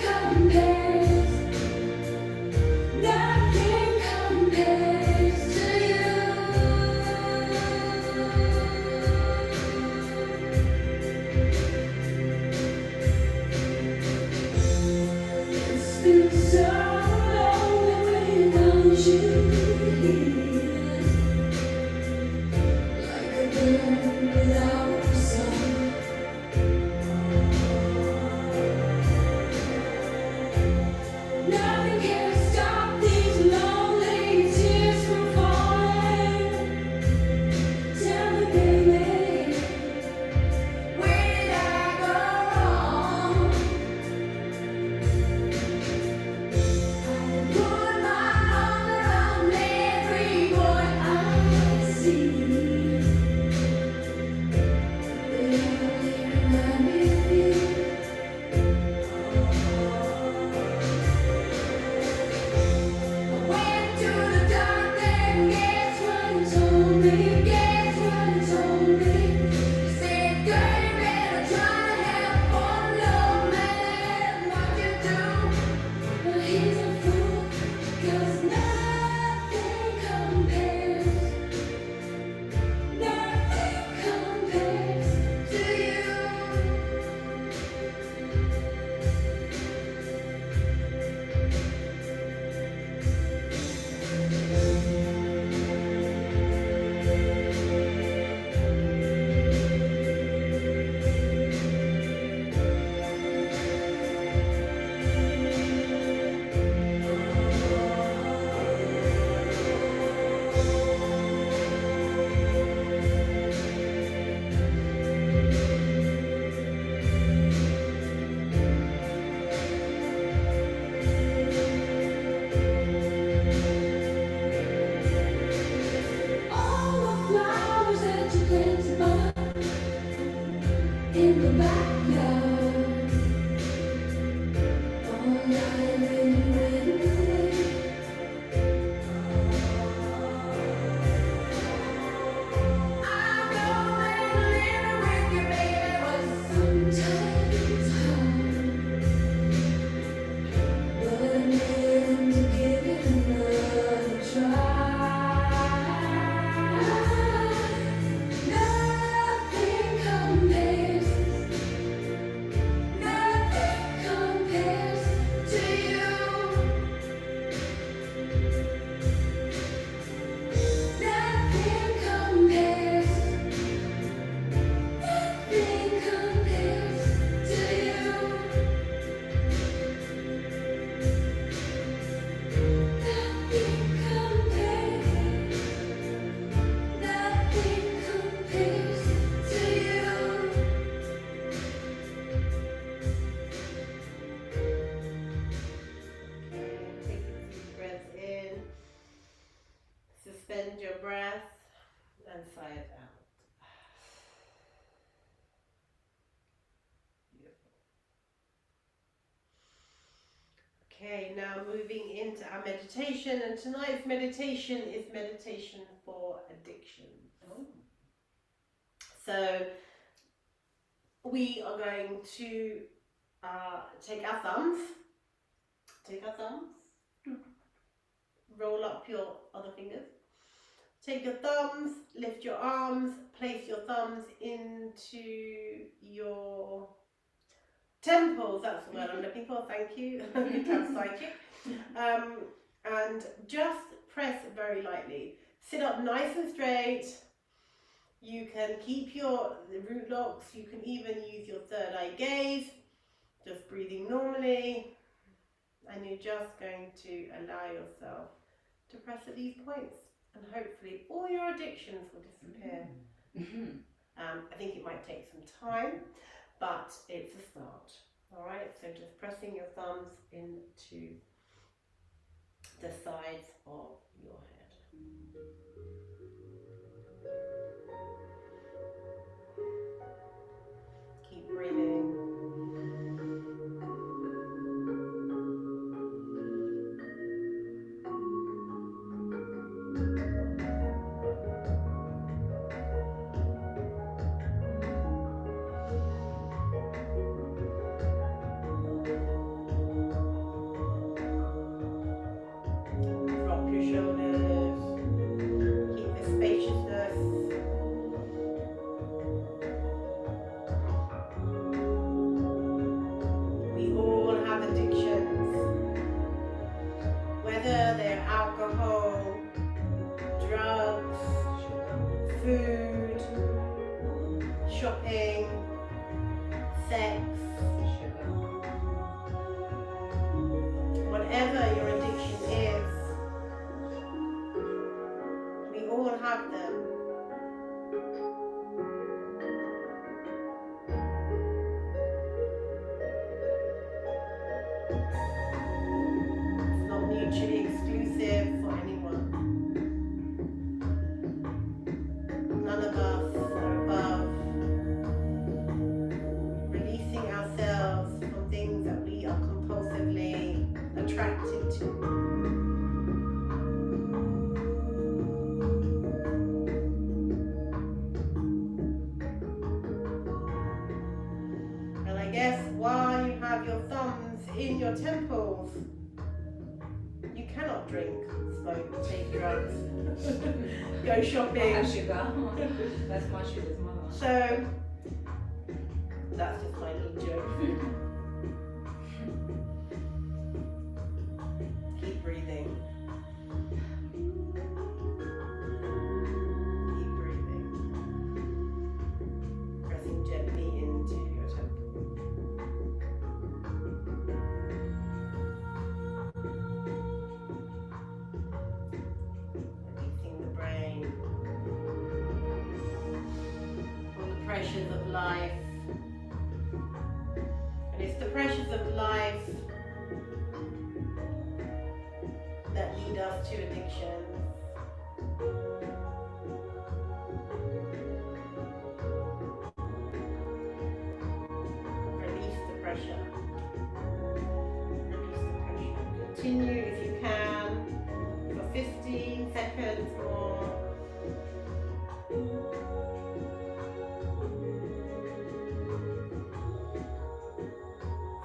compares to you. It's been so long without you here, like a bird without the sun. Nothing can stop these lonely tears from falling. Tell me, baby, where did I go wrong? I put my arm around every boy I see. They only remind me of you. I went to the doctor and guess what he told me? Guess what he told me? He said, girl, you better try to help one little man. What you do? But he's a fool, 'cause nothing compares to you. All the flowers that you planted in the backyard, all lying in away. I go and live Okay, now moving into our meditation, and tonight's meditation is meditation for addiction. Oh. So we are going to take our thumbs, roll up your other fingers, take your thumbs, lift your arms, place your thumbs into your temples, that's the word I'm looking for, thank you, good to have psychic. And just press very lightly. Sit up nice and straight. You can keep the root locks, you can even use your third eye gaze, just breathing normally, and you're just going to allow yourself to press at these points, and hopefully all your addictions will disappear. I think it might take some time, but it's a start. Alright, so just pressing your thumbs into the sides of your head. Keep breathing. Drop your shoulders. Keep the spaciousness. We all have addictions, whether they're alcohol, drugs, food, shopping, sex, whatever your addiction is, we all have them. It's not mutually exclusive for anyone. None of us are above releasing ourselves from things that we are compulsively attracted to. And I guess while you have your thumbs in your temples, you cannot drink, smoke, take drugs, go shopping. Have sugar. That's my sugar's mother. So that's just my little joke. Keep breathing. Keep breathing. Pressing gently into your temple. Releasing the brain from the pressures of life. And it's the pressures of life that lead us to addiction. Release the pressure. Release the pressure. Continue if you can for 15 seconds more.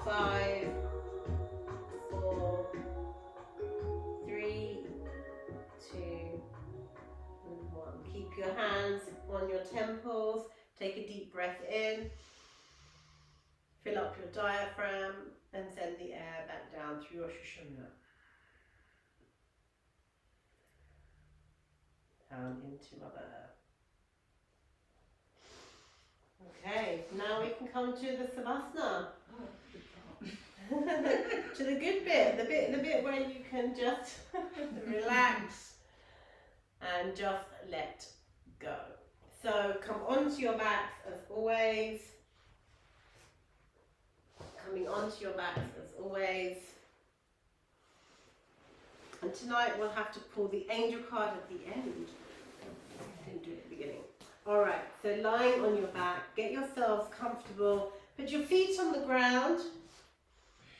5, 4, 3, 2, and 1. Keep your hands on your temples. Take a deep breath in. Fill up your diaphragm and send the air back down through your shushumna. Down into Mother Earth. Okay, now we can come to the Savasana. To the good bit, the bit where you can just relax and just let go. So come onto your backs as always. Coming onto your backs as always. And tonight we'll have to pull the angel card at the end. I didn't do it at the beginning. Alright, so lying on your back, get yourselves comfortable. Put your feet on the ground.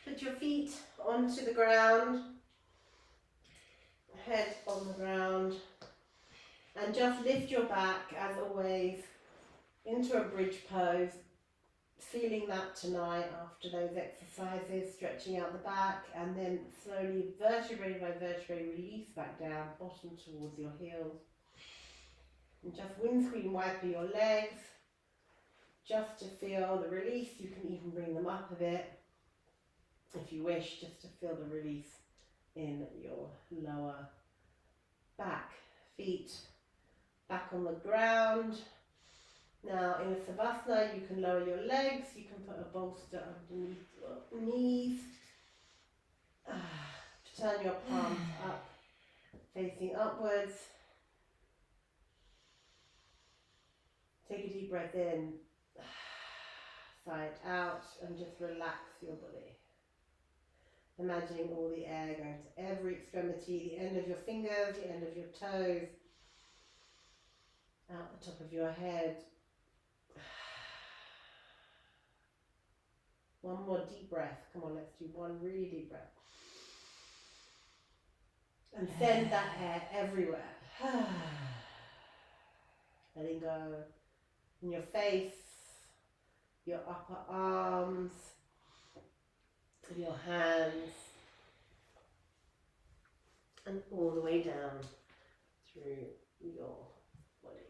Put your feet onto the ground, head on the ground, and just lift your back as always into a bridge pose. Feeling that tonight after those exercises, stretching out the back, and then slowly vertebrae by vertebrae release back down, bottom towards your heels. And just windscreen wiper your legs just to feel the release. You can even bring them up a bit if you wish, just to feel the release in your lower back. Feet back on the ground. Now in a Savasana you can lower your legs, you can put a bolster underneath your knees. Turn your palms up, facing upwards. Take a deep breath in, sigh it out, and just relax your body. Imagining all the air going to every extremity, the end of your fingers, the end of your toes, out the top of your head. One more deep breath. Come on, let's do one really deep breath. And send that air everywhere. Letting go in your face, your upper arms, in your hands, and all the way down through your body.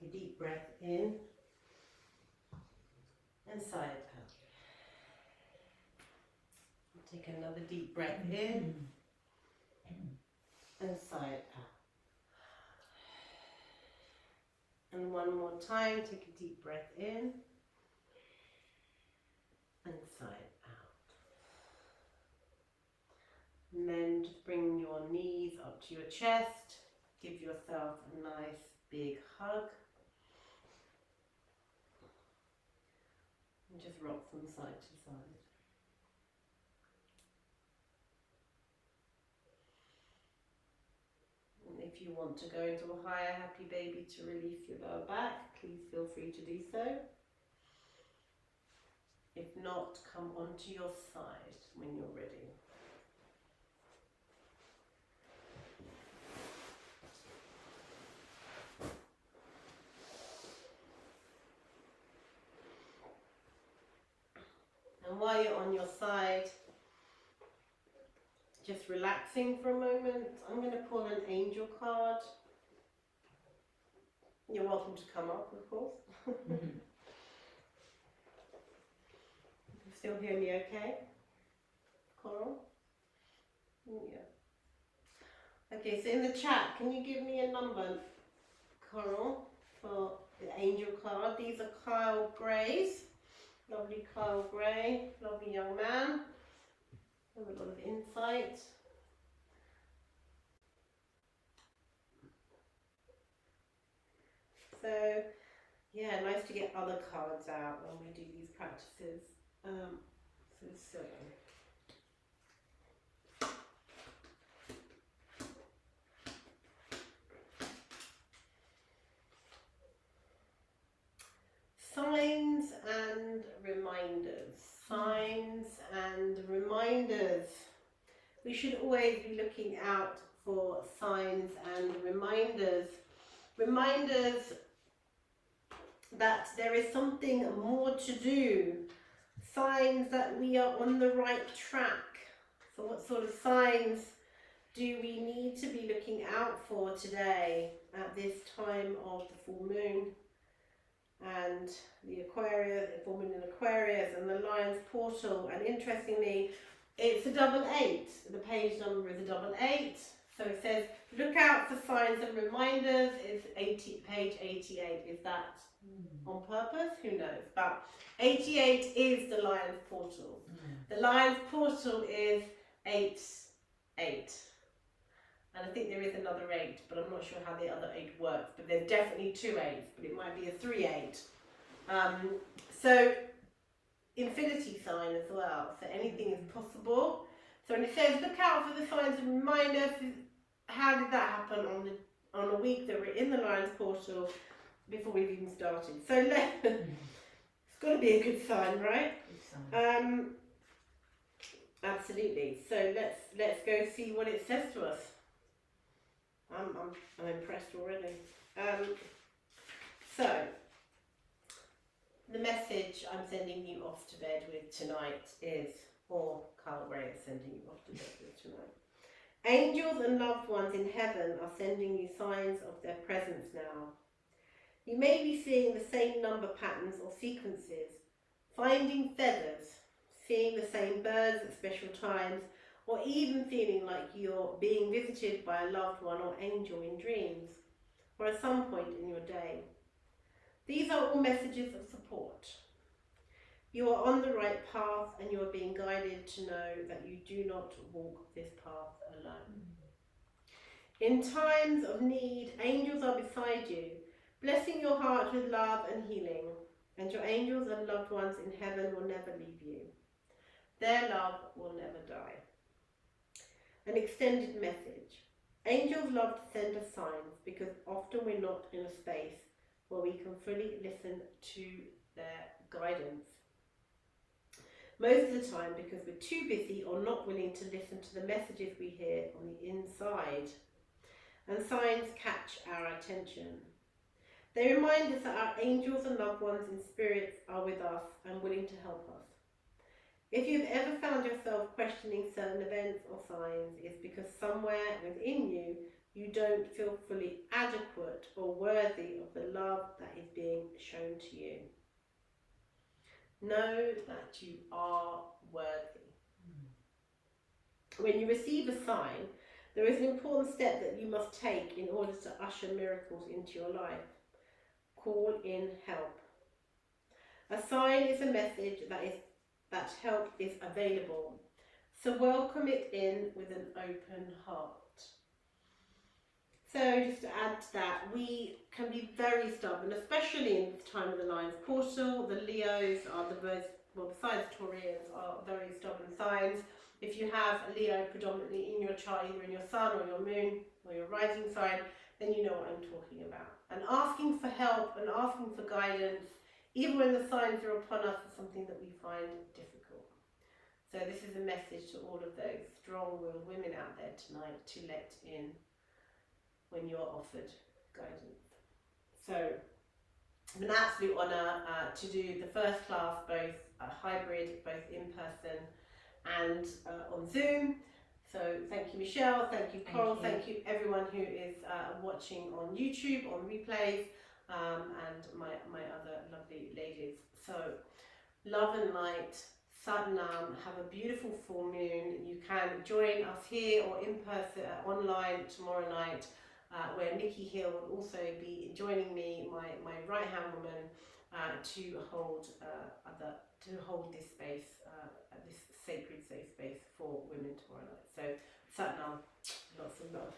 A deep breath in and sigh it out. Take another deep breath in and sigh it out. And one more time, take a deep breath in and sigh it out. And then just bring your knees up to your chest. Give yourself a nice big hug. And just rock from side to side. And if you want to go into a higher happy baby to release your lower back, please feel free to do so. If not, come onto your side when you're ready. And while you're on your side, just relaxing for a moment, I'm going to pull an angel card. You're welcome to come up, of course. You can still hear me okay? Coral? Yeah. Okay, so in the chat, can you give me a number, Coral, for the angel card? These are Kyle Gray's. Lovely Kyle Gray, lovely young man, with a lot of insight. So, yeah, nice to get other cards out when we do these practices. So, signs and reminders. Signs and reminders. We should always be looking out for signs and reminders. Reminders that there is something more to do. Signs that we are on the right track. So what sort of signs do we need to be looking out for today at this time of the full moon? And the Aquarius, the full moon in Aquarius, and the Lion's portal. And interestingly, it's a 88. The page number is a 88. So it says, look out for signs and reminders. It's page 88. Is that on purpose? Who knows? But 88 is the Lion's portal. The Lion's portal is 8, 8. And I think there is another 8, but I'm not sure how the other 8 works. But there's definitely 2 8s, but it might be a 3 8. So infinity sign as well. So anything is possible. So when it says look out for the signs and reminders, how did that happen on a week that we're in the Lion's portal before we've even started? So it's got to be a good sign, right? Good sign. Absolutely. So let's go see what it says to us. I'm impressed already. So, the message I'm sending you off to bed with tonight is, or Carl Ray is sending you off to bed with tonight. Angels and loved ones in heaven are sending you signs of their presence now. You may be seeing the same number patterns or sequences, finding feathers, seeing the same birds at special times, or even feeling like you're being visited by a loved one or angel in dreams, or at some point in your day. These are all messages of support. You are on the right path and you are being guided to know that you do not walk this path alone. In times of need, angels are beside you, blessing your heart with love and healing, and your angels and loved ones in heaven will never leave you. Their love will never die. An extended message. Angels love to send us signs because often we're not in a space where we can fully listen to their guidance. Most of the time because we're too busy or not willing to listen to the messages we hear on the inside. And signs catch our attention. They remind us that our angels and loved ones in spirits are with us and willing to help us. If you've ever found yourself questioning certain events or signs, it's because somewhere within you, you don't feel fully adequate or worthy of the love that is being shown to you. Know that you are worthy. When you receive a sign, there is an important step that you must take in order to usher miracles into your life. Call in help. A sign is a message that help is available. So welcome it in with an open heart. So just to add to that, we can be very stubborn, especially in this time of the Lion's Portal. The Leos are the most, well, besides Taurians, are very stubborn signs. If you have a Leo predominantly in your chart, either in your sun or your moon or your rising sign, then you know what I'm talking about. And asking for help and asking for guidance, even when the signs are upon us, is something that we find difficult. So this is a message to all of those strong-willed women out there tonight to let in when you're offered guidance. So it's an absolute honour to do the first class, both hybrid, both in person and on Zoom. So thank you, Michelle, thank you, Coral, thank you everyone who is watching on YouTube, on replays, and my other lovely ladies. So love and light, Sadhana, have a beautiful full moon. You can join us here or in person, online tomorrow night, where Nikki Hill will also be joining me, my right hand woman, to hold this space, this sacred safe space for women tomorrow night. So Satnam, lots of love.